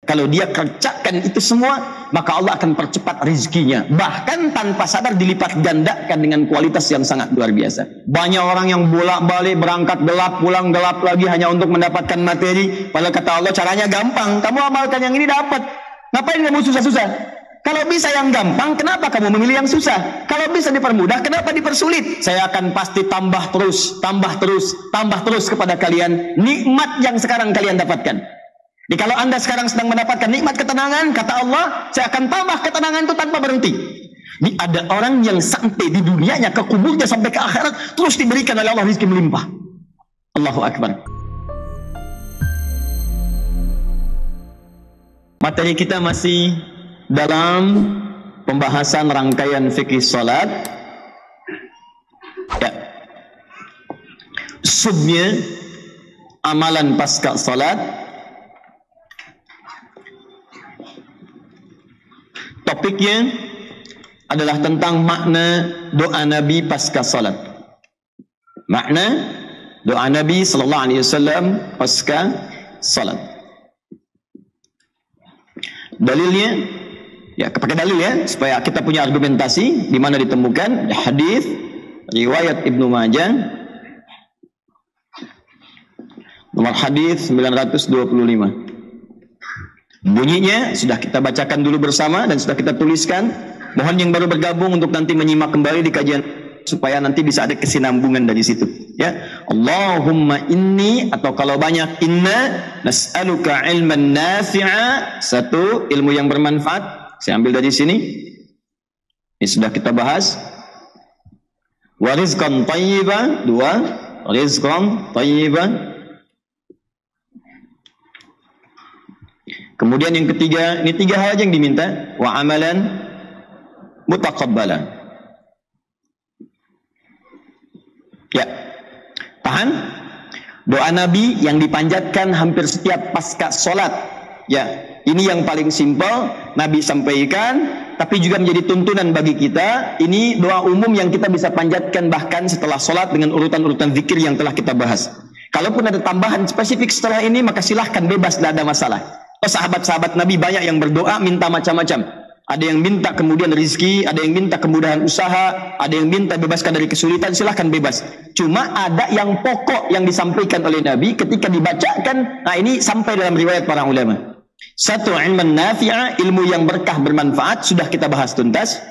Kalau dia kerjakan itu semua, maka Allah akan percepat rezekinya. Bahkan tanpa sadar dilipat gandakan dengan kualitas yang sangat luar biasa. Banyak orang yang bolak-balik berangkat gelap, pulang gelap lagi hanya untuk mendapatkan materi. Padahal kata Allah caranya gampang. Kamu amalkan yang ini dapat. Ngapain kamu susah-susah? Kalau bisa yang gampang, kenapa kamu memilih yang susah? Kalau bisa dipermudah, kenapa dipersulit? Saya akan pasti tambah terus kepada kalian nikmat yang sekarang kalian dapatkan. Jadi kalau Anda sekarang sedang mendapatkan nikmat ketenangan, kata Allah, saya akan tambah ketenangan itu tanpa berhenti. Ini ada orang yang sampai di dunianya, ke kuburnya, sampai ke akhirat, terus diberikan oleh Allah rezeki melimpah. Allahu Akbar. Materi kita masih dalam pembahasan rangkaian fikih salat. Ya. Subnya amalan pasca salat. Topiknya adalah tentang makna doa Nabi pasca salat. Makna doa Nabi sallallahu alaihi wasallam pasca salat. Dalilnya, ya pakai dalil ya, supaya kita punya argumentasi di mana ditemukan hadis riwayat Ibnu Majah nomor hadis 925. Bunyinya sudah kita bacakan dulu bersama dan sudah kita tuliskan. Mohon yang baru bergabung untuk nanti menyimak kembali di kajian supaya nanti bisa ada kesinambungan dari situ. Ya, Allahumma inni, atau kalau banyak inna nas'aluka ilman nafi'a, satu, ilmu yang bermanfaat. Saya ambil dari sini. Ini sudah kita bahas. Wa rizqan thayyiban, dua, rizqan thayyiban. Kemudian yang ketiga, ini tiga hal yang diminta, wa amalan mutaqabbalan. Ya, tahan. Doa Nabi yang dipanjatkan hampir setiap pasca sholat. Ya, ini yang paling simpel Nabi sampaikan, tapi juga menjadi tuntunan bagi kita. Ini doa umum yang kita bisa panjatkan bahkan setelah sholat dengan urutan-urutan zikir yang telah kita bahas. Kalaupun ada tambahan spesifik setelah ini, maka silahkan bebas, tidak ada masalah. Sahabat-sahabat Nabi banyak yang berdoa minta macam-macam. Ada yang minta kemudian rezeki, ada yang minta kemudahan usaha, ada yang minta bebaskan dari kesulitan, silahkan bebas. Cuma ada yang pokok yang disampaikan oleh Nabi ketika dibacakan. Nah, ini sampai dalam riwayat para ulama. Satu, ilman nafi'a, ilmu yang berkah bermanfaat, sudah kita bahas tuntas.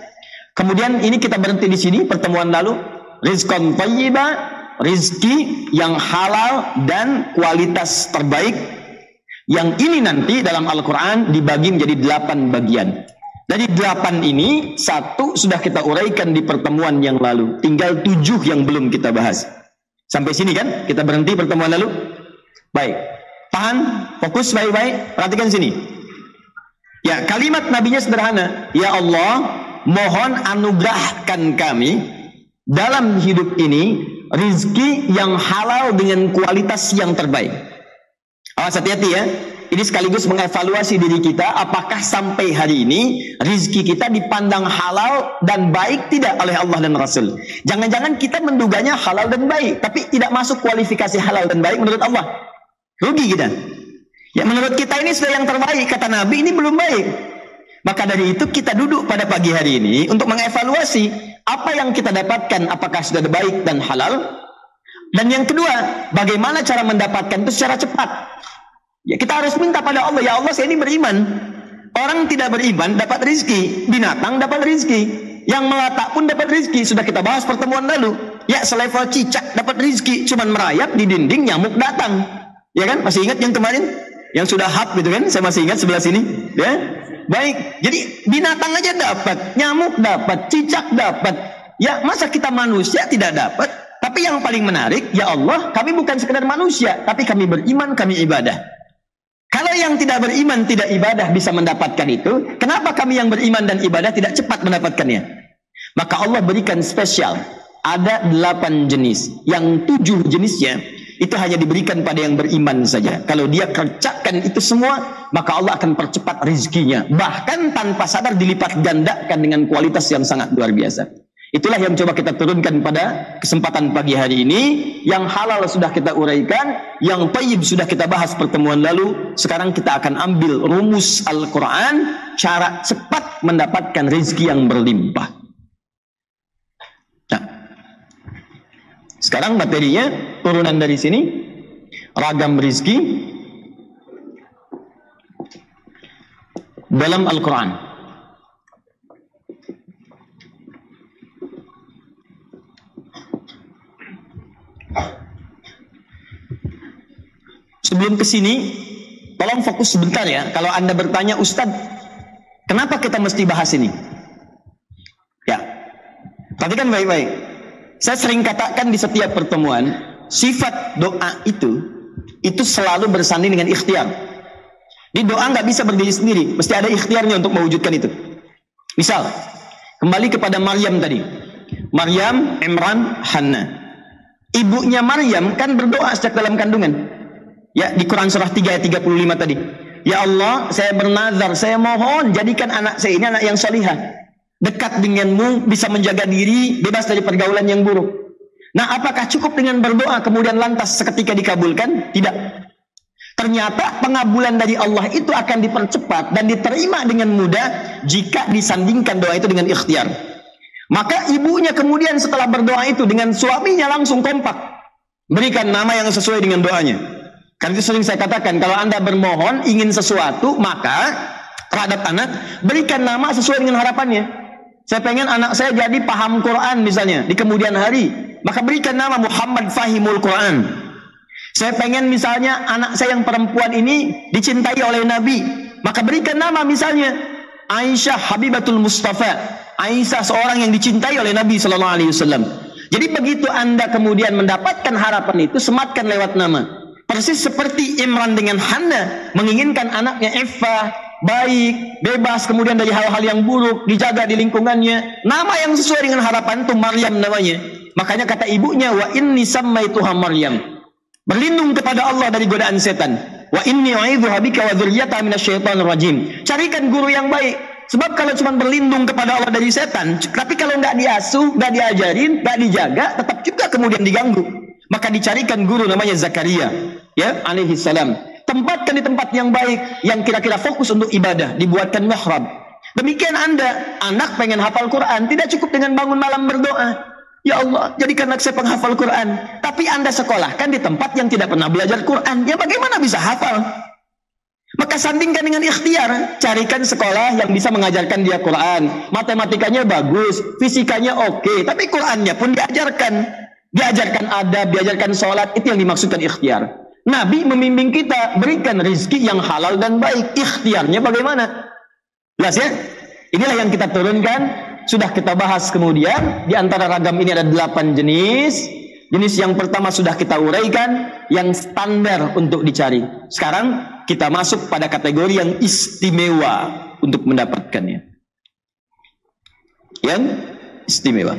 Kemudian ini kita berhenti di sini pertemuan lalu. Rizqan thayyiba, rizki yang halal dan kualitas terbaik. Yang ini nanti dalam Al-Quran dibagi menjadi 8 bagian. Dari 8 ini, 1 sudah kita uraikan di pertemuan yang lalu. Tinggal 7 yang belum kita bahas. Sampai sini kan? Kita berhenti pertemuan lalu. Baik. Tahan, fokus baik-baik. Perhatikan sini. Ya, kalimat nabinya sederhana. Ya Allah, mohon anugerahkan kami dalam hidup ini rizki yang halal dengan kualitas yang terbaik. Awas, hati-hati ya. Ini sekaligus mengevaluasi diri kita, apakah sampai hari ini rizki kita dipandang halal dan baik tidak oleh Allah dan Rasul. Jangan-jangan kita menduganya halal dan baik, tapi tidak masuk kualifikasi halal dan baik menurut Allah. Rugi kita. Ya, menurut kita ini sudah yang terbaik, kata Nabi ini belum baik. Maka dari itu kita duduk pada pagi hari ini untuk mengevaluasi apa yang kita dapatkan, apakah sudah baik dan halal. Dan yang kedua, bagaimana cara mendapatkan itu secara cepat. Ya, kita harus minta pada Allah, ya Allah saya ini beriman. Orang tidak beriman dapat rizki, binatang dapat rizki, yang melata pun dapat rizki. Sudah kita bahas pertemuan lalu. Ya, selevel cicak dapat rizki, cuman merayap di dinding nyamuk datang. Ya kan, masih ingat yang kemarin? Yang sudah hap gitu kan, saya masih ingat sebelah sini. Ya, baik. Jadi binatang aja dapat, nyamuk dapat, cicak dapat. Ya, masa kita manusia tidak dapat? Tapi yang paling menarik, ya Allah, kami bukan sekedar manusia, tapi kami beriman, kami ibadah. Kalau yang tidak beriman, tidak ibadah bisa mendapatkan itu, kenapa kami yang beriman dan ibadah tidak cepat mendapatkannya? Maka Allah berikan spesial. Ada 8 jenis. Yang 7 jenisnya, itu hanya diberikan pada yang beriman saja. Kalau dia kerjakan itu semua, maka Allah akan percepat rezekinya. Bahkan tanpa sadar dilipat gandakan dengan kualitas yang sangat luar biasa. Itulah yang coba kita turunkan pada kesempatan pagi hari ini. Yang halal sudah kita uraikan, yang thayyib sudah kita bahas pertemuan lalu. Sekarang kita akan ambil rumus Al-Quran, cara cepat mendapatkan rezeki yang berlimpah. Nah, sekarang materinya turunan dari sini, ragam rezeki dalam Al-Quran. Sebelum ke sini, tolong fokus sebentar ya. Kalau Anda bertanya, Ustadz, kenapa kita mesti bahas ini? Ya, perhatikan baik-baik. Saya sering katakan di setiap pertemuan, sifat doa itu selalu bersanding dengan ikhtiar. Di doa nggak bisa berdiri sendiri, mesti ada ikhtiarnya untuk mewujudkan itu. Misal, kembali kepada Maryam tadi. Maryam, Imran, Hannah. Ibunya Maryam kan berdoa sejak dalam kandungan. Ya, di Quran surah 3 ayat 35 tadi. Ya Allah, saya bernazar, saya mohon jadikan anak saya ini anak yang salihah, dekat denganmu, bisa menjaga diri, bebas dari pergaulan yang buruk. Nah, apakah cukup dengan berdoa kemudian lantas seketika dikabulkan? Tidak. Ternyata pengabulan dari Allah itu akan dipercepat dan diterima dengan mudah jika disandingkan doa itu dengan ikhtiar. Maka ibunya kemudian setelah berdoa itu dengan suaminya langsung kompak, berikan nama yang sesuai dengan doanya. Karena itu sering saya katakan, kalau Anda bermohon ingin sesuatu, maka terhadap anak, berikan nama sesuai dengan harapannya. Saya pengen anak saya jadi paham Quran misalnya di kemudian hari, maka berikan nama Muhammad Fahimul Quran. Saya pengen misalnya anak saya yang perempuan ini dicintai oleh Nabi, maka berikan nama misalnya Aisyah Habibatul Mustafa, Aisyah seorang yang dicintai oleh Nabi Sallallahu Alaihi Wasallam. Jadi begitu Anda kemudian mendapatkan harapan itu, sematkan lewat nama. Persis seperti Imran dengan Hannah menginginkan anaknya iffah, baik, bebas kemudian dari hal-hal yang buruk, dijaga di lingkungannya. Nama yang sesuai dengan harapan itu Maryam namanya. Makanya kata ibunya, wa inni sammaituha Maryam. Berlindung kepada Allah dari godaan setan. Wa inni u'idzuha bika wa dzurriyyataha minasyaitonir rajim. Carikan guru yang baik. Sebab kalau cuma berlindung kepada Allah dari setan, tapi kalau nggak diasuh, nggak diajarin, nggak dijaga, tetap juga kemudian diganggu. Maka dicarikan guru namanya Zakaria, ya, alaihi salam. Tempatkan di tempat yang baik, yang kira-kira fokus untuk ibadah, dibuatkan mihrab. Demikian Anda, anak pengen hafal Quran, tidak cukup dengan bangun malam berdoa. Ya Allah, jadikan anak saya penghafal Quran. Tapi Anda sekolahkan di tempat yang tidak pernah belajar Quran, ya bagaimana bisa hafal? Maka sandingkan dengan ikhtiar, carikan sekolah yang bisa mengajarkan dia Quran. Matematikanya bagus, fisikanya oke, tapi Qurannya pun diajarkan. Diajarkan adab, diajarkan sholat, itu yang dimaksudkan ikhtiar. Nabi membimbing kita, berikan rezeki yang halal dan baik. Ikhtiarnya bagaimana? Jelas ya? Inilah yang kita turunkan, sudah kita bahas kemudian. Di antara ragam ini ada 8 jenis. Jenis yang pertama sudah kita uraikan, yang standar untuk dicari. Sekarang kita masuk pada kategori yang istimewa untuk mendapatkannya. Yang istimewa.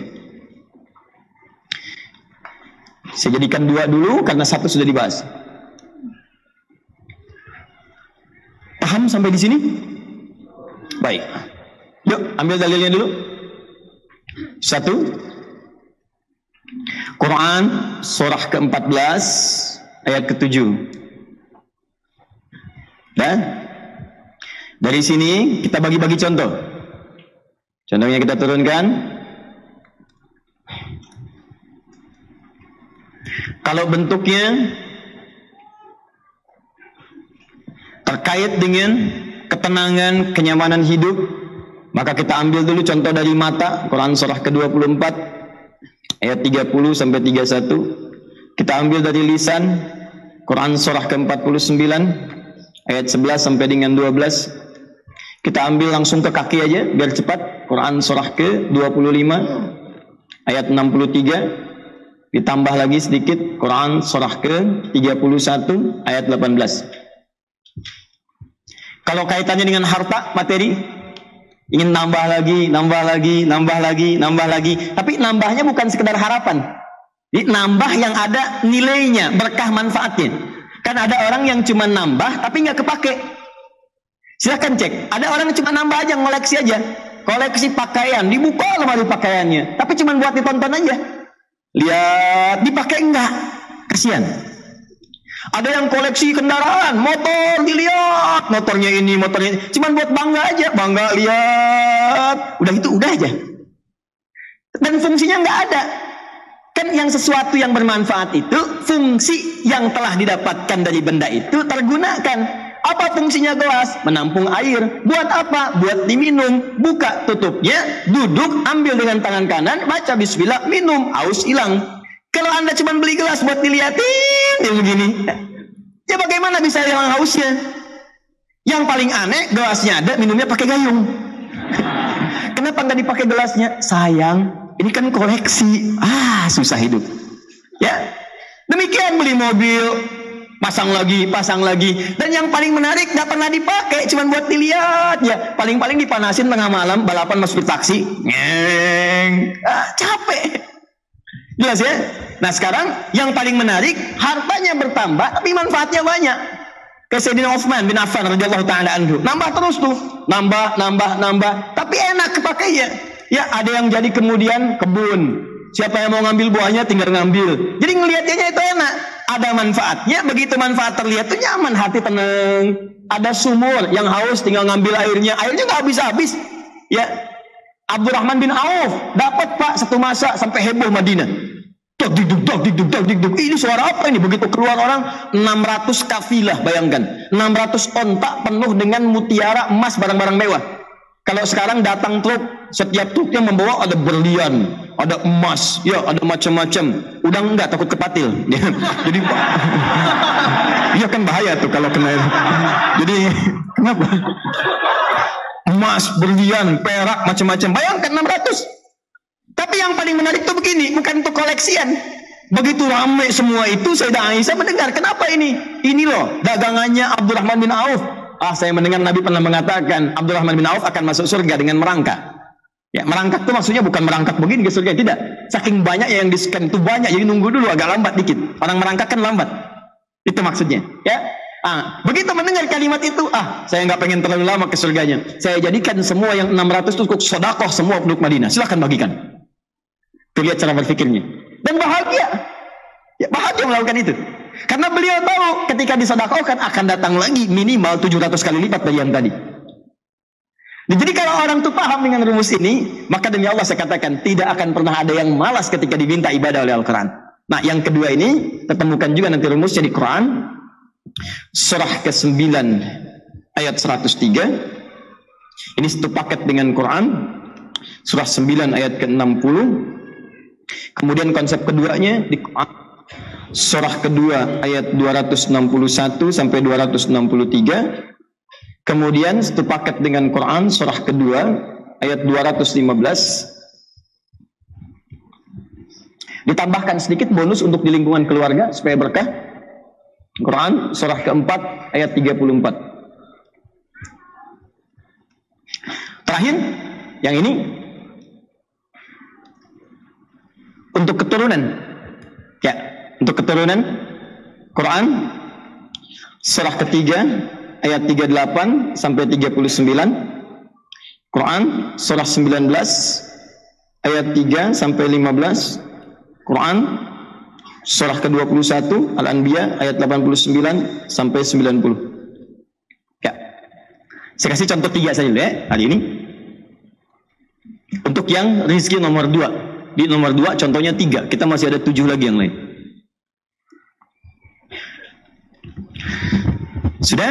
Saya jadikan 2 dulu karena 1 sudah dibahas. Paham sampai di sini? Baik. Yuk, ambil dalilnya dulu. 1. Quran surah ke-14 ayat ke-7. Dan dari sini kita bagi-bagi contoh. Contohnya kita turunkan. Kalau bentuknya terkait dengan ketenangan, kenyamanan hidup, maka kita ambil dulu contoh dari mata. Quran surah ke-24 ayat 30 sampai 31. Kita ambil dari lisan. Quran surah ke-49 ayat 11 sampai dengan 12. Kita ambil langsung ke kaki aja biar cepat. Quran surah ke-25 ayat 63. Ditambah lagi sedikit, Quran surah ke-31 ayat 18. Kalau kaitannya dengan harta, materi, ingin nambah lagi, nambah lagi, nambah lagi, nambah lagi. Tapi nambahnya bukan sekedar harapan. Jadi nambah yang ada nilainya, berkah manfaatnya. Kan ada orang yang cuma nambah tapi nggak kepake. Silahkan cek. Ada orang yang cuma nambah aja, ngoleksi aja. koleksi pakaian, dibuka lemari pakaiannya, tapi cuma buat ditonton aja. Lihat, dipakai enggak? Kasihan. Ada yang koleksi kendaraan, motor, dilihat, motornya ini, motornya ini, cuma buat bangga aja, bangga lihat, udah itu udah aja. Dan fungsinya enggak ada. Kan yang sesuatu yang bermanfaat itu, fungsi yang telah didapatkan dari benda itu tergunakan. Apa fungsinya gelas? Menampung air. Buat apa? Buat diminum. Buka tutupnya, duduk, ambil dengan tangan kanan, baca bismillah, minum, haus hilang. Kalau Anda cuma beli gelas buat dilihatin, ya begini, ya bagaimana bisa hilang hausnya? Yang paling aneh, gelasnya ada, minumnya pakai gayung. Kenapa nggak dipakai gelasnya? Sayang, ini kan koleksi. Susah hidup. Ya, demikian beli mobil, pasang lagi. Dan yang paling menarik nggak pernah dipakai, cuma buat dilihat ya. Paling-paling dipanasin tengah malam, balapan masuk taksi, capek. Jelas ya. Nah sekarang yang paling menarik, hartanya bertambah, tapi manfaatnya banyak. Kayak Sayyidina Utsman bin Affan radhiyallahu taala anhu, nambah terus tuh, nambah, tapi enak kepakainya. Ya ada yang jadi kemudian kebun. Siapa yang mau ngambil buahnya tinggal ngambil. Jadi ngelihatnya itu enak. Ada manfaatnya, begitu manfaat terlihat tuh nyaman, hati tenang. Ada sumur yang haus tinggal ngambil airnya nggak habis-habis. Ya, Abdurrahman bin Auf dapat Pak satu masa sampai heboh Madinah. Dok dikduk. Ini suara apa ini? Begitu keluar orang 600 kafilah, bayangkan. 600 ontak penuh dengan mutiara, emas, barang-barang mewah. Kalau sekarang datang truk, setiap truknya membawa ada berlian, ada emas, ya ada macam-macam. Udah enggak takut kepatil. Jadi iya kan bahaya tuh kalau kena. Jadi kenapa? Emas, berlian, perak, macam-macam. Bayangkan 600. Tapi yang paling menarik tuh begini, bukan untuk koleksian. Begitu ramai semua itu, Sayyidah Aisyah mendengar, kenapa ini? Ini loh dagangannya Abdurrahman bin Auf. Saya mendengar Nabi pernah mengatakan Abdurrahman bin Auf akan masuk surga dengan merangkak. Ya, merangkak itu maksudnya bukan merangkak begini ke surga, tidak. Saking banyak yang di-scan itu banyak, jadi nunggu dulu agak lambat dikit. Orang merangkak kan lambat. Itu maksudnya, ya. Begitu mendengar kalimat itu, saya nggak pengen terlalu lama ke surganya. Saya jadikan semua yang 600 itu sedekah semua penduduk Madinah. Silahkan bagikan. Tuh lihat cara berpikirnya. Dan bahagia. Ya, bahagia melakukan itu. Karena beliau tahu ketika disedekahkan akan datang lagi minimal 700 kali lipat dari yang tadi. Jadi kalau orang itu paham dengan rumus ini, maka demi Allah saya katakan tidak akan pernah ada yang malas ketika diminta ibadah oleh Al-Quran. Nah yang kedua ini, temukan juga nanti rumusnya di Quran. Surah ke-9 ayat 103. Ini satu paket dengan Quran. Surah 9 ayat ke-60. Kemudian konsep keduanya di Quran. Surah kedua ayat 261 sampai 263. Kemudian satu paket dengan Quran surah kedua ayat 215. Ditambahkan sedikit bonus untuk di lingkungan keluarga supaya berkah. Quran surah keempat ayat 34. Terakhir yang ini untuk keturunan. Ya, untuk keturunan Quran surah ketiga ayat 38 sampai 39. Quran surah 19 ayat 3 sampai 15. Quran surah ke-21 Al-Anbiya ayat 89 sampai 90. Ya. Saya kasih contoh 3 saja dulu ya hari ini. Untuk yang rezeki nomor 2. Di nomor 2 contohnya 3. Kita masih ada 7 lagi yang lain. Sudah?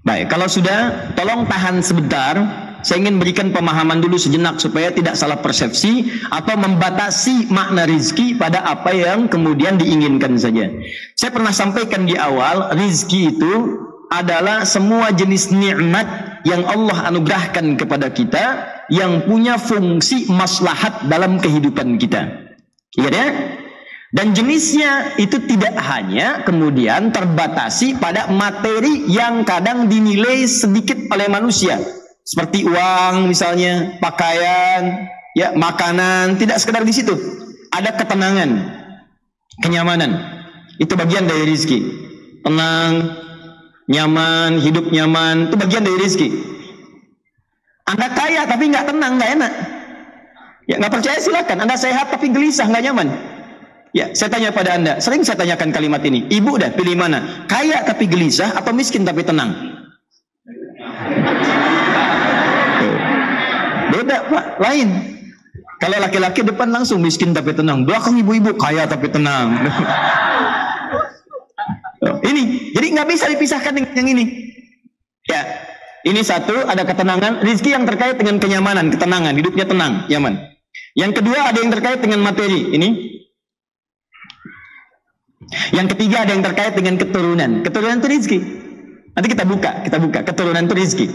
Baik, kalau sudah, tolong tahan sebentar. Saya ingin berikan pemahaman dulu sejenak supaya tidak salah persepsi atau membatasi makna rizki pada apa yang kemudian diinginkan saja. Saya pernah sampaikan di awal, rizki itu adalah semua jenis nikmat yang Allah anugerahkan kepada kita yang punya fungsi maslahat dalam kehidupan kita. Ingat ya? Dan jenisnya itu tidak hanya kemudian terbatasi pada materi yang kadang dinilai sedikit oleh manusia. Seperti uang misalnya, pakaian, ya, makanan, tidak sekedar di situ. Ada ketenangan, kenyamanan. Itu bagian dari rezeki. Tenang, nyaman, hidup nyaman, itu bagian dari rezeki. Anda kaya tapi nggak tenang, nggak enak. Ya, nggak percaya silakan. Anda sehat tapi gelisah, nggak nyaman. Ya, saya tanya pada Anda, sering saya tanyakan kalimat ini. Ibu dah pilih mana? Kaya tapi gelisah atau miskin tapi tenang? Beda Pak, lain. Kalau laki-laki depan langsung miskin tapi tenang, belakang ibu-ibu kaya tapi tenang. Ini, jadi nggak bisa dipisahkan dengan yang ini. Ya, ini satu, ada ketenangan, rizki yang terkait dengan kenyamanan, ketenangan, hidupnya tenang, nyaman. Yang kedua ada yang terkait dengan materi, ini. Yang ketiga ada yang terkait dengan keturunan. Keturunan itu rizki. Nanti kita buka keturunan itu rizki.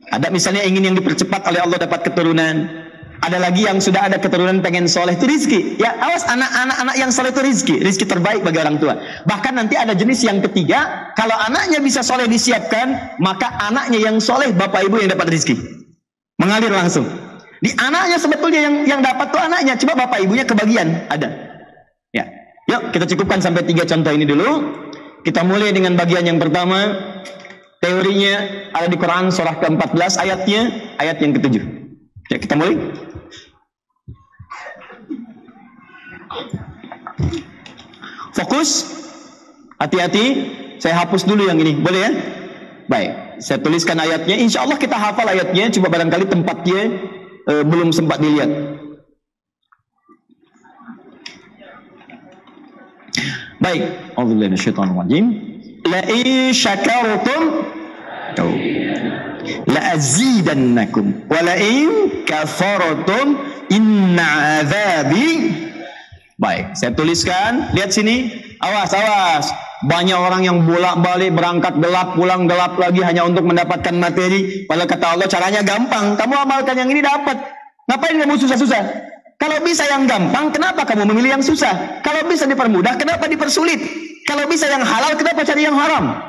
Ada misalnya ingin yang dipercepat oleh Allah dapat keturunan. Ada lagi yang sudah ada keturunan pengen soleh, itu rizki. Ya awas, anak-anak yang soleh itu rizki. Rizki terbaik bagi orang tua. Bahkan nanti ada jenis yang ketiga, kalau anaknya bisa soleh disiapkan, maka anaknya yang soleh, bapak ibu yang dapat rizki. Mengalir langsung. Di anaknya sebetulnya yang dapat tuh anaknya, coba bapak ibunya kebagian, ada. Ya, yuk kita cukupkan sampai 3 contoh ini dulu. Kita mulai dengan bagian yang pertama. Teorinya ada di Quran surah ke-14, ayatnya ayat yang ke-7. Ya, kita mulai. Fokus. Hati-hati. Saya hapus dulu yang ini. Boleh ya? Baik. Saya tuliskan ayatnya. Insya Allah kita hafal ayatnya. Coba barangkali tempatnya belum sempat dilihat. Baik. A'udzubillahi minasyaitonir rajim. La in syakartum la azidannakum wa la in kafartum inna azabi. Baik, saya tuliskan, lihat sini. Awas, awas. Banyak orang yang bolak-balik berangkat gelap, pulang gelap lagi hanya untuk mendapatkan materi. Padahal kata Allah caranya gampang. Kamu amalkan yang ini dapat. Ngapain kamu susah-susah? Kalau bisa yang gampang, kenapa kamu memilih yang susah? Kalau bisa dipermudah, kenapa dipersulit? Kalau bisa yang halal, kenapa cari yang haram?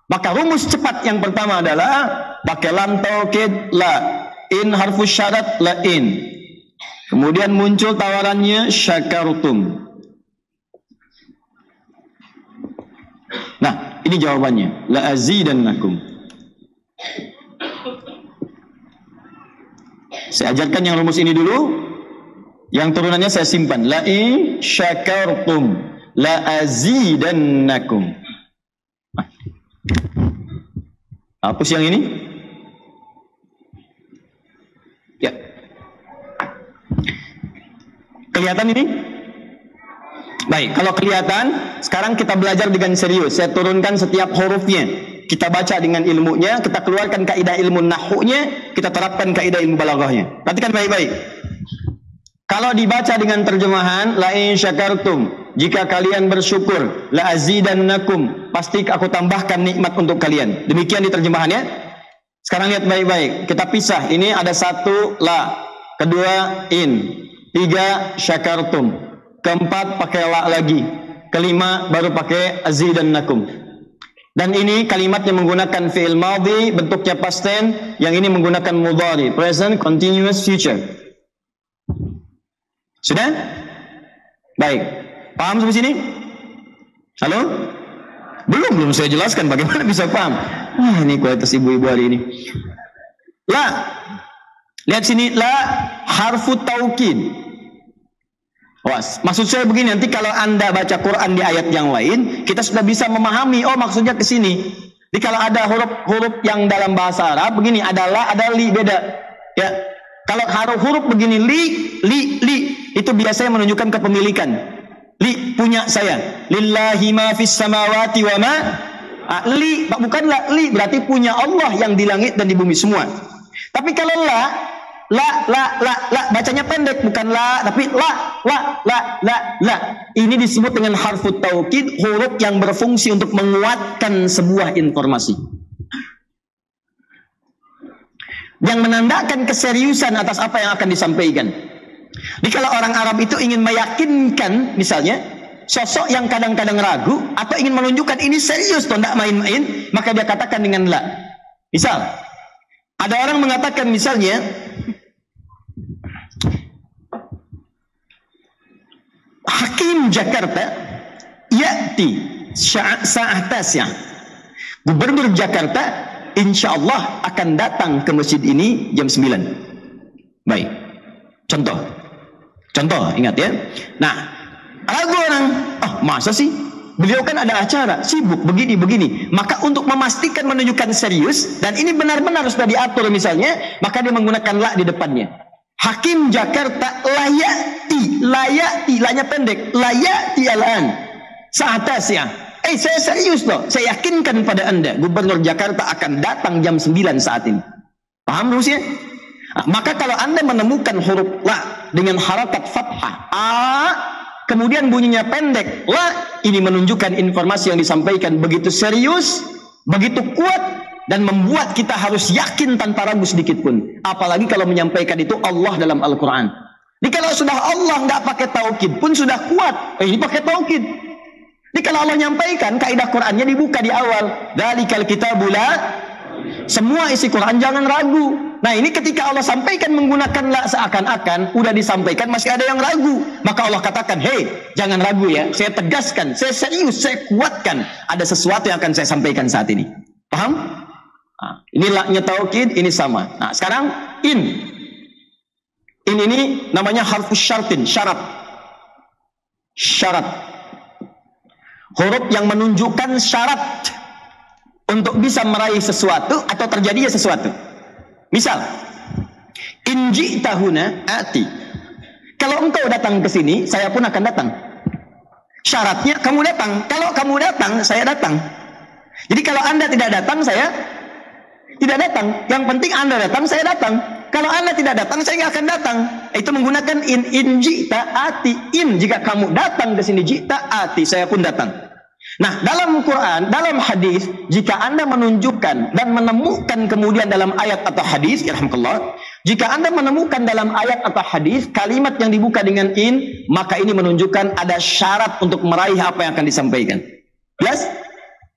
Maka rumus cepat yang pertama adalah pakai lam taukid, la. In harfus syarat, la in. Kemudian muncul tawarannya syakartum. Nah, ini jawabannya. La azidannakum. Saya ajarkan yang rumus ini dulu. Yang turunannya saya simpan. La in syakartum la azidannakum. Hapus yang ini. Ya. Kelihatan ini? Baik, kalau kelihatan, sekarang kita belajar dengan serius. Saya turunkan setiap hurufnya. Kita baca dengan ilmunya, kita keluarkan kaidah ilmu nahwunya, kita terapkan kaidah ilmu balaghahnya. Perhatikan baik-baik. Kalau dibaca dengan terjemahan la in syakartum, jika kalian bersyukur, la azidannakum, pasti aku tambahkan nikmat untuk kalian. Demikian di terjemahannya. Sekarang lihat baik-baik. Kita pisah. Ini ada 1 la, kedua in, 3 syakartum, keempat pakai la lagi, kelima baru pakai azidannakum. Dan ini kalimatnya menggunakan fi'il madhi, bentuknya past tense, yang ini menggunakan mudhari, present continuous future. Sudah? Baik. Paham sampai sini? Halo? Belum saya jelaskan bagaimana bisa paham. Wah, ini kualitas ibu-ibu hari ini. La. Lihat sini, la harfu taukid. Maksud saya begini, nanti kalau Anda baca Quran di ayat yang lain, kita sudah bisa memahami, oh maksudnya ke sini. Jadi kalau ada huruf-huruf yang dalam bahasa Arab begini, ada la, ada li, beda. Ya. Kalau huruf begini li itu biasanya menunjukkan kepemilikan. Li punya saya. Lillahi ma fis samawati wa ma li, bukanlah li berarti punya Allah yang di langit dan di bumi semua. Tapi kalau la bacanya pendek, bukan la tapi la. Ini disebut dengan harfu taukid, huruf yang berfungsi untuk menguatkan sebuah informasi. Yang menandakan keseriusan atas apa yang akan disampaikan. Jadi kalau orang Arab itu ingin meyakinkan misalnya sosok yang kadang-kadang ragu atau ingin menunjukkan ini serius atau tidak main-main, maka dia katakan dengan la. Misal, ada orang mengatakan misalnya Hakim Jakarta ya'ti sa'ah tasyah. Gubernur Jakarta insya Allah akan datang ke masjid ini jam 9. Baik. Contoh, ingat ya. Nah, ragu orang, oh masa sih? Beliau kan ada acara, sibuk begini. Maka untuk memastikan menunjukkan serius, dan ini benar-benar sudah diatur misalnya, maka dia menggunakan la di depannya. Hakim Jakarta layati, la-nya pendek, layati al-an. Sa'atas ya. Saya serius loh, saya yakinkan pada Anda, Gubernur Jakarta akan datang jam 9 saat ini. Paham Rusia? Maka kalau Anda menemukan huruf la dengan harakat fathah a, kemudian bunyinya pendek la, ini menunjukkan informasi yang disampaikan begitu serius, begitu kuat, dan membuat kita harus yakin tanpa ragu sedikit pun. Apalagi kalau menyampaikan itu Allah dalam Al-Quran. Jadi kalau sudah Allah nggak pakai taukid pun sudah kuat. Ini pakai taukid. Jadi kalau Allah nyampaikan, kaidah Qurannya dibuka di awal. Dzalikal kitabul la, semua isi Quran jangan ragu. Nah ini ketika Allah sampaikan menggunakan la seakan-akan udah disampaikan masih ada yang ragu, maka Allah katakan, hei jangan ragu ya, saya tegaskan, saya serius, saya kuatkan, ada sesuatu yang akan saya sampaikan saat ini. Paham? Nah, ini la-nya taukid, ini sama. Nah sekarang in ini namanya harfus syartin, syarat, huruf yang menunjukkan syarat untuk bisa meraih sesuatu atau terjadinya sesuatu. Misal, in ji'tahuna ati. Kalau engkau datang ke sini, saya pun akan datang. Syaratnya kamu datang. Kalau kamu datang, saya datang. Jadi kalau Anda tidak datang, saya tidak datang. Yang penting Anda datang, saya datang. Kalau Anda tidak datang, saya nggak akan datang. Itu menggunakan in ji'ta ati. In, jika kamu datang ke sini, ji'ta ati, saya pun datang. Nah, dalam Quran, dalam hadis, jika Anda menunjukkan dan menemukan kemudian dalam ayat atau hadis, yarhamkallah, jika Anda menemukan dalam ayat atau hadis kalimat yang dibuka dengan in, maka ini menunjukkan ada syarat untuk meraih apa yang akan disampaikan. Yes?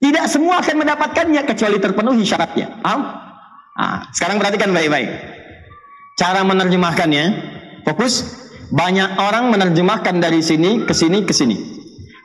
Tidak semua akan mendapatkannya kecuali terpenuhi syaratnya. Paham? Nah, sekarang perhatikan baik-baik. Cara menerjemahkannya, fokus. Banyak orang menerjemahkan dari sini ke sini ke sini.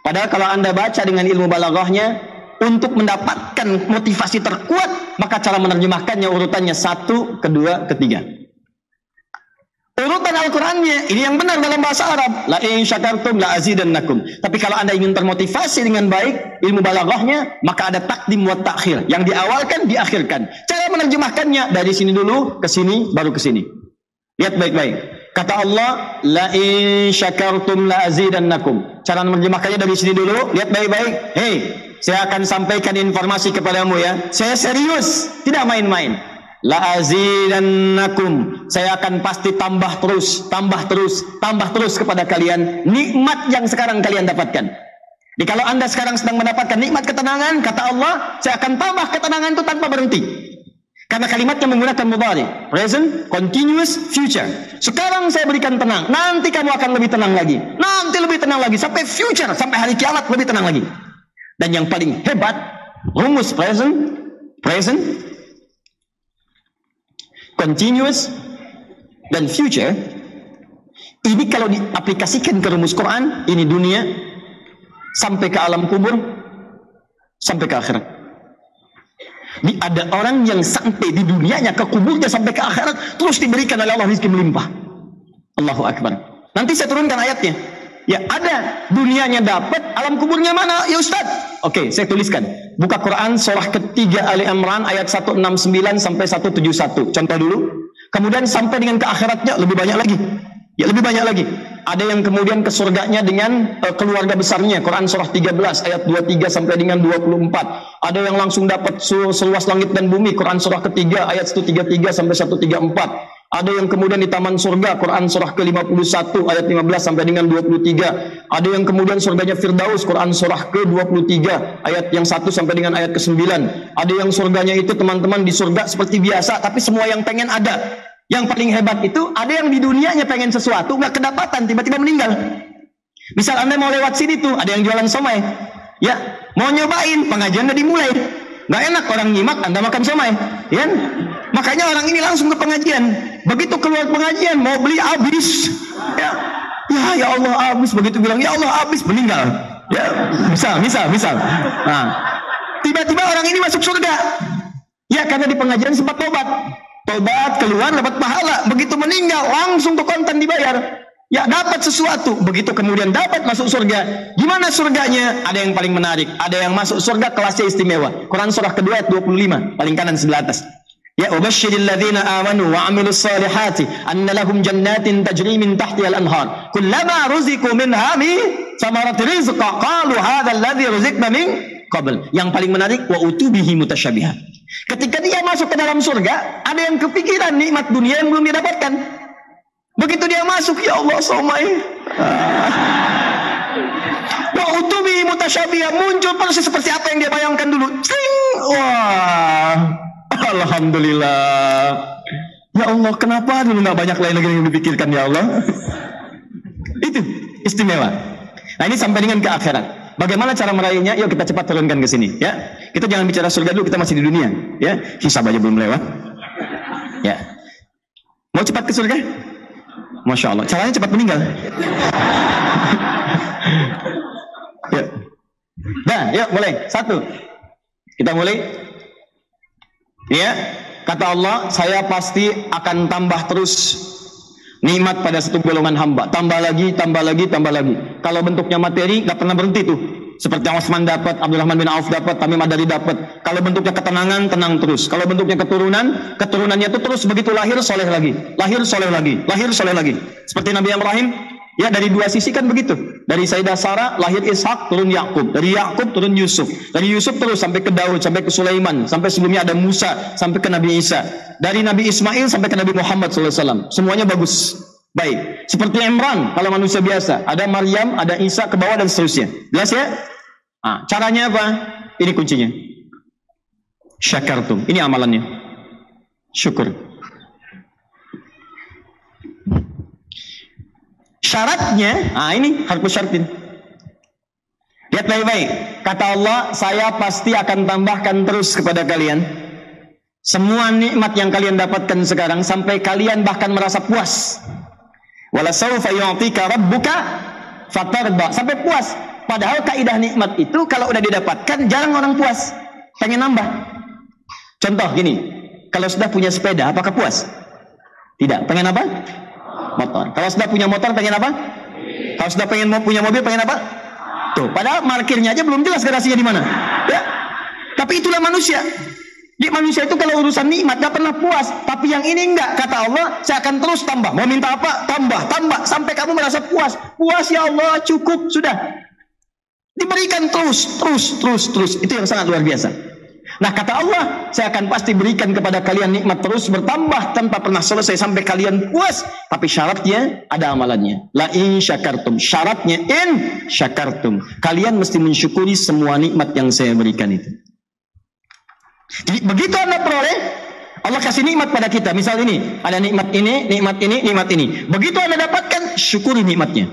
Padahal kalau Anda baca dengan ilmu balaghahnya, untuk mendapatkan motivasi terkuat, maka cara menerjemahkannya urutannya 1, 2, 3. Urutan Al-Qurannya, ini yang benar dalam bahasa Arab. La in syakartum la azidannakum. Tapi kalau Anda ingin termotivasi dengan baik, ilmu balaghahnya, maka ada takdim wa ta'khir. Yang diawalkan, diakhirkan. Cara menerjemahkannya, dari sini dulu, ke sini, baru ke sini. Lihat baik-baik. Kata Allah, la in syakartum la azidannakum. Cara menerjemahkannya dari sini dulu, lihat baik-baik. Hei, saya akan sampaikan informasi kepadamu ya. Saya serius, tidak main-main. La azidannakum. Saya akan pasti tambah terus kepada kalian nikmat yang sekarang kalian dapatkan. Jadi kalau Anda sekarang sedang mendapatkan nikmat ketenangan, kata Allah, saya akan tambah ketenangan itu tanpa berhenti. Karena kalimatnya menggunakan mudhari, present, continuous, future. Sekarang saya berikan tenang, nanti kamu akan lebih tenang lagi. Nanti lebih tenang lagi, sampai future, sampai hari kiamat lebih tenang lagi. Dan yang paling hebat, rumus present, continuous, dan future. Ini kalau diaplikasikan ke rumus Quran, ini dunia, sampai ke alam kubur, sampai ke akhirat. Ada orang yang sampai di dunianya ke kuburnya sampai ke akhirat terus diberikan oleh Allah rezeki melimpah. Allahu Akbar. Nanti saya turunkan ayatnya. Ya ada dunianya dapat, alam kuburnya mana? Ya Ustaz. Oke, saya tuliskan. Buka Quran surah ketiga Ali Imran ayat 169 sampai 171. Contoh dulu. Kemudian sampai dengan ke akhiratnya lebih banyak lagi. Ya lebih banyak lagi. Ada yang kemudian ke surganya dengan keluarga besarnya. Quran surah 13 ayat 23 sampai dengan 24. Ada yang langsung dapat seluas langit dan bumi. Quran surah ketiga ayat 133 sampai 134. Ada yang kemudian di taman surga. Quran surah ke-51 ayat 15 sampai dengan 23. Ada yang kemudian surganya Firdaus. Quran surah ke-23 ayat yang 1 sampai dengan ayat ke-9. Ada yang surganya itu teman-teman di surga seperti biasa, tapi semua yang pengen ada. Yang paling hebat itu, ada yang di dunianya pengen sesuatu, nggak kedapatan, tiba-tiba meninggal. Misal Anda mau lewat sini tuh, ada yang jualan somai. Ya, mau nyobain, pengajian udah dimulai. Nggak enak orang nyimak, Anda makan somai. Ya, makanya orang ini langsung ke pengajian. Begitu keluar pengajian, mau beli habis. Ya Allah habis. Begitu bilang, ya Allah habis, meninggal. Ya, misal. Nah, tiba-tiba orang ini masuk surga. Ya karena di pengajian sempat tobat. Tobat, keluar dapat pahala. Begitu meninggal langsung ke kontan dibayar. Ya dapat sesuatu. Begitu kemudian dapat masuk surga. Gimana surganya? Ada yang paling menarik. Ada yang masuk surga kelasnya istimewa. Quran surah kedua ayat 25. Paling kanan sebelah atas. Ya ubashshiril ladzina amanu wa 'amilus solihati anna lahum jannatin tajri min tahtiha al-anhar kullama ruziqu minha min samarati rizqa qalu hadzal ladzi ruziqna min qabl. Yang paling menarik wa utubihi mutasyabihat. Ketika dia masuk ke dalam surga, ada yang kepikiran nikmat dunia yang belum didapatkan. Begitu dia masuk, ya Allah somai. Wa utubihi mutasyabihat, muncul persis seperti apa yang dia bayangkan dulu. Cing! Wah. Alhamdulillah. Ya Allah, kenapa dulu nggak banyak lain lagi yang dipikirkan ya Allah? Itu istimewa. Nah ini sampai dengan ke akhirat. Bagaimana cara meraihnya? Yuk kita cepat turunkan ke sini. Ya, kita jangan bicara surga dulu. Kita masih di dunia. Ya, hisab aja belum lewat. Ya, mau cepat ke surga? Masya Allah. Caranya cepat meninggal. Ya. Nah, yuk mulai. Satu. Kita mulai. Ya, kata Allah, saya pasti akan tambah terus nikmat pada satu golongan hamba. Tambah lagi, tambah lagi, tambah lagi. Kalau bentuknya materi, nggak pernah berhenti tuh. Seperti yang Utsman dapat, Abdurrahman bin Auf dapat, Tamim Ad-Dari dapat. Kalau bentuknya ketenangan, tenang terus. Kalau bentuknya keturunan, keturunannya itu terus begitu lahir soleh lagi, lahir soleh lagi, lahir soleh lagi. Seperti Nabi Ibrahim, ya dari dua sisi kan begitu. Dari Sayyidah Sarah lahir Ishak, turun Yakub. Dari Yakub turun Yusuf. Dari Yusuf terus sampai ke Daud, sampai ke Sulaiman, sampai sebelumnya ada Musa, sampai ke Nabi Isa. Dari Nabi Ismail sampai ke Nabi Muhammad SAW. Semuanya bagus. Baik. Seperti Imran, kalau manusia biasa. Ada Maryam, ada Isa, ke bawah dan seterusnya. Jelas ya? Nah, caranya apa? Ini kuncinya. Syakartum. Ini amalannya. Syukur. Syaratnya, ini harus syaratin. Lihat baik-baik. Kata Allah, saya pasti akan tambahkan terus kepada kalian semua nikmat yang kalian dapatkan sekarang sampai kalian bahkan merasa puas. Wala sawfa yu'tika rabbuka fatarda, sampai puas. Padahal kaidah nikmat itu kalau udah didapatkan jarang orang puas, pengen nambah. Contoh gini, kalau sudah punya sepeda apakah puas? Tidak, pengen apa? Motor. Kalau sudah punya motor pengen apa? Kalau sudah pengen punya mobil pengen apa? Tuh, padahal parkirnya aja belum jelas garasinya di mana. Ya. Tapi itulah manusia. Di manusia itu kalau urusan nikmat gak pernah puas. Tapi yang ini enggak. Kata Allah, saya akan terus tambah. Mau minta apa? Tambah, tambah sampai kamu merasa puas. Puas ya Allah, cukup sudah. Diberikan terus. Itu yang sangat luar biasa. Nah kata Allah, saya akan pasti berikan kepada kalian nikmat terus bertambah tanpa pernah selesai sampai kalian puas. Tapi syaratnya ada amalannya. La in syakartum. Syaratnya in syakartum. Kalian mesti mensyukuri semua nikmat yang saya berikan itu. Jadi begitu Anda peroleh, Allah kasih nikmat pada kita. Misal ini, ada nikmat ini, nikmat ini, nikmat ini. Begitu Anda dapatkan, syukuri nikmatnya.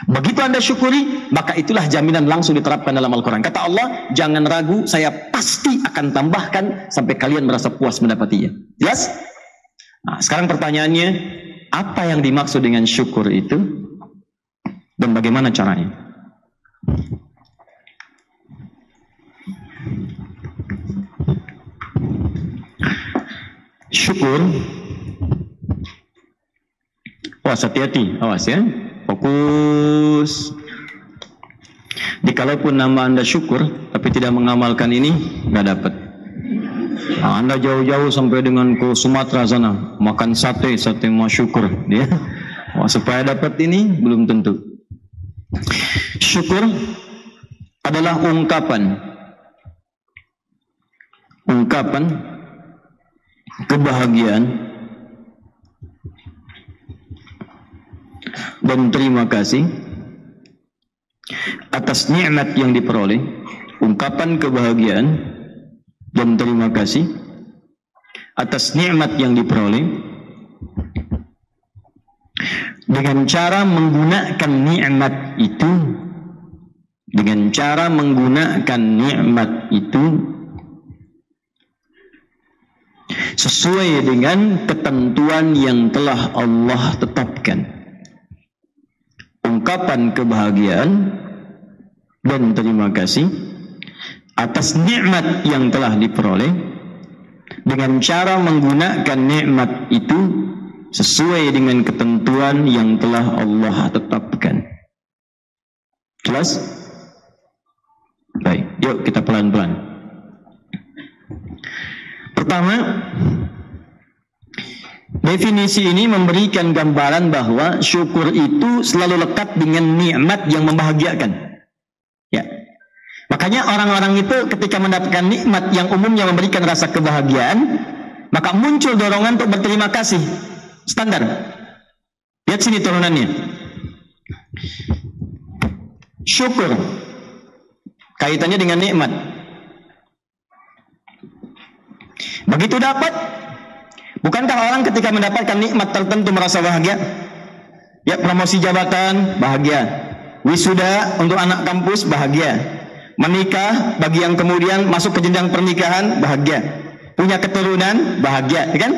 Begitu Anda syukuri, maka itulah jaminan langsung diterapkan dalam Al-Quran. Kata Allah, jangan ragu, saya pasti akan tambahkan sampai kalian merasa puas mendapatinya. Jelas? Nah, sekarang pertanyaannya, apa yang dimaksud dengan syukur itu? Dan bagaimana caranya? Syukur. Awas, hati-hati, awas ya. Fokus. Dikalaupun nama Anda syukur tapi tidak mengamalkan ini, nggak dapat. Nah, Anda jauh-jauh sampai dengan ke Sumatera sana makan sate mau syukur dia. Wah, supaya dapat ini belum tentu. Syukur adalah ungkapan kebahagiaan dan terima kasih atas nikmat yang diperoleh. Ungkapan kebahagiaan dan terima kasih atas nikmat yang diperoleh dengan cara menggunakan nikmat itu, dengan cara menggunakan nikmat itu sesuai dengan ketentuan yang telah Allah tetapkan. Ungkapan kebahagiaan dan terima kasih atas nikmat yang telah diperoleh dengan cara menggunakan nikmat itu sesuai dengan ketentuan yang telah Allah tetapkan. Jelas? Baik, yuk kita pelan-pelan. Pertama, definisi ini memberikan gambaran bahwa syukur itu selalu lekat dengan nikmat yang membahagiakan. Ya. Makanya orang-orang itu ketika mendapatkan nikmat yang umumnya memberikan rasa kebahagiaan, maka muncul dorongan untuk berterima kasih. Standar. Lihat sini turunannya. Syukur kaitannya dengan nikmat. Begitu dapat, bukankah orang ketika mendapatkan nikmat tertentu merasa bahagia? Ya, promosi jabatan, bahagia. Wisuda untuk anak kampus, bahagia. Menikah bagi yang kemudian masuk ke jenjang pernikahan, bahagia. Punya keturunan, bahagia, ya kan?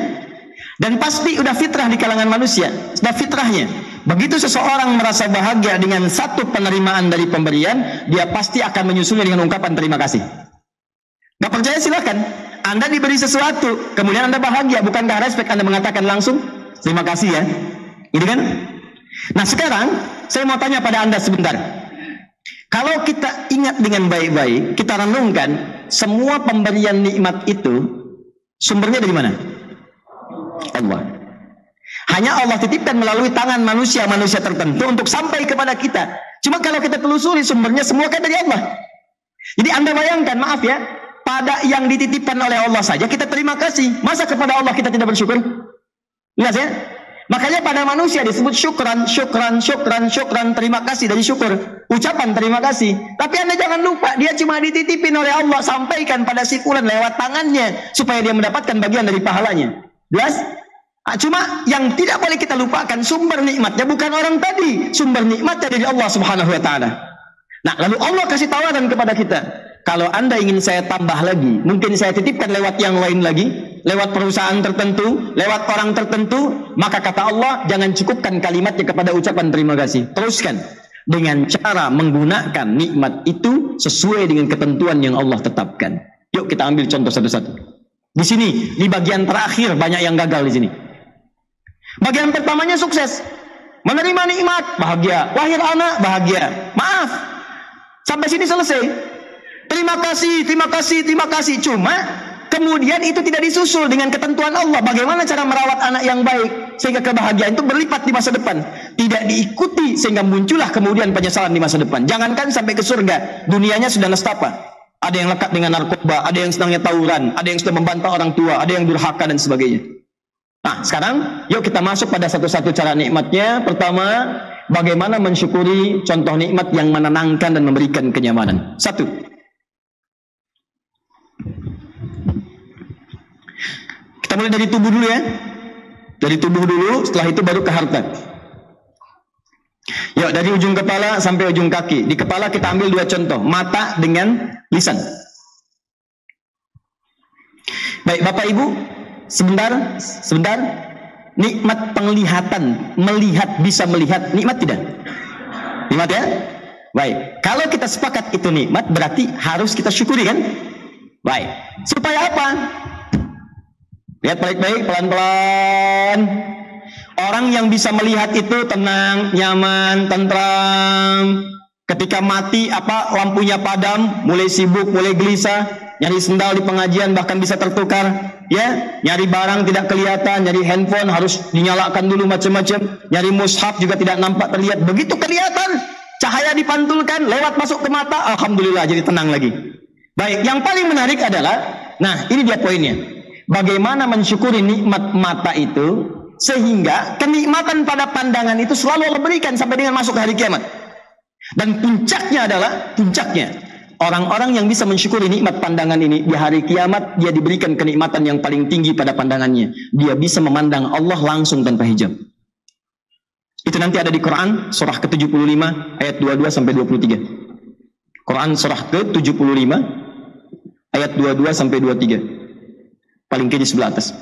Dan pasti udah fitrah di kalangan manusia, sudah fitrahnya. Begitu seseorang merasa bahagia dengan satu penerimaan dari pemberian, dia pasti akan menyusulnya dengan ungkapan terima kasih. Gak percaya silakan. Anda diberi sesuatu, kemudian Anda bahagia, bukankah respek Anda mengatakan langsung terima kasih ya? Ini kan? Nah sekarang saya mau tanya pada Anda sebentar. Kalau kita ingat dengan baik-baik, kita renungkan semua pemberian nikmat itu sumbernya dari mana? Allah. Hanya Allah titipkan melalui tangan manusia-manusia tertentu untuk sampai kepada kita. Cuma kalau kita telusuri sumbernya semua kan dari Allah. Jadi Anda bayangkan, maaf ya, pada yang dititipkan oleh Allah saja kita terima kasih. Masa kepada Allah kita tidak bersyukur? Jelas ya? Makanya pada manusia disebut syukran, terima kasih dari syukur. Ucapan terima kasih. Tapi Anda jangan lupa, dia cuma dititipin oleh Allah, sampaikan pada si fulan lewat tangannya supaya dia mendapatkan bagian dari pahalanya. Jelas? Cuma yang tidak boleh kita lupakan, sumber nikmatnya bukan orang tadi, sumber nikmatnya dari Allah Subhanahu wa taala. Nah, lalu Allah kasih tawaran kepada kita, kalau Anda ingin saya tambah lagi, mungkin saya titipkan lewat yang lain lagi, lewat perusahaan tertentu, lewat orang tertentu, maka kata Allah, jangan cukupkan kalimatnya kepada ucapan terima kasih. Teruskan dengan cara menggunakan nikmat itu sesuai dengan ketentuan yang Allah tetapkan. Yuk kita ambil contoh satu-satu. Di sini, di bagian terakhir banyak yang gagal di sini. Bagian pertamanya sukses, menerima nikmat, bahagia, lahir anak, bahagia. Maaf, sampai sini selesai. Terima kasih, terima kasih, terima kasih. Cuma kemudian itu tidak disusul dengan ketentuan Allah. Bagaimana cara merawat anak yang baik sehingga kebahagiaan itu berlipat di masa depan. Tidak diikuti sehingga muncullah kemudian penyesalan di masa depan. Jangankan sampai ke surga, dunianya sudah nestapa. Ada yang lekat dengan narkoba, ada yang sedangnya tawuran, ada yang sudah membantah orang tua, ada yang durhaka dan sebagainya. Nah, sekarang yuk kita masuk pada satu-satu cara nikmatnya. Pertama, bagaimana mensyukuri contoh nikmat yang menenangkan dan memberikan kenyamanan. Satu, kita mulai dari tubuh dulu ya. Dari tubuh dulu, setelah itu baru ke harta. Yuk, dari ujung kepala sampai ujung kaki. Di kepala kita ambil dua contoh, mata dengan lisan. Baik, Bapak Ibu, sebentar. Nikmat penglihatan, melihat, bisa melihat, nikmat tidak? Nikmat ya? Baik, kalau kita sepakat itu nikmat, berarti harus kita syukuri kan? Baik, supaya apa? Lihat baik-baik, pelan-pelan. Orang yang bisa melihat itu tenang, nyaman, tentram. Ketika mati lampunya padam, mulai sibuk, mulai gelisah, nyari sendal di pengajian bahkan bisa tertukar, ya, nyari barang tidak kelihatan, nyari handphone harus dinyalakan dulu macam-macam, nyari mushaf juga tidak nampak terlihat. Begitu kelihatan, cahaya dipantulkan, lewat masuk ke mata, alhamdulillah jadi tenang lagi. Baik, yang paling menarik adalah, nah ini dia poinnya, bagaimana mensyukuri nikmat mata itu sehingga kenikmatan pada pandangan itu selalu Allah berikan sampai dengan masuk ke hari kiamat. Dan puncaknya adalah, orang-orang yang bisa mensyukuri nikmat pandangan ini di hari kiamat, dia diberikan kenikmatan yang paling tinggi pada pandangannya. Dia bisa memandang Allah langsung tanpa hijab. Itu nanti ada di Quran surah ke-75 ayat 22 sampai 23. Quran surah ke-75 ayat 22 sampai 23. Paling kiri sebelah atas.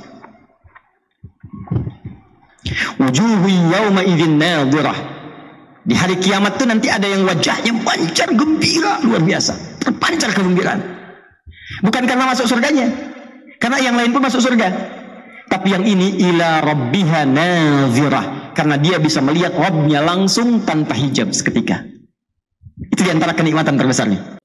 Wujuhu yawma idzin nadhirah. Di hari kiamat itu nanti ada yang wajahnya pancar gembira luar biasa, terpancar kegembiraan. Bukan karena masuk surganya, Karena yang lain pun masuk surga. Tapi yang ini ila rabbiha nazirah, karena dia bisa melihat Rabbnya langsung tanpa hijab seketika. Itu diantara kenikmatan terbesarnya.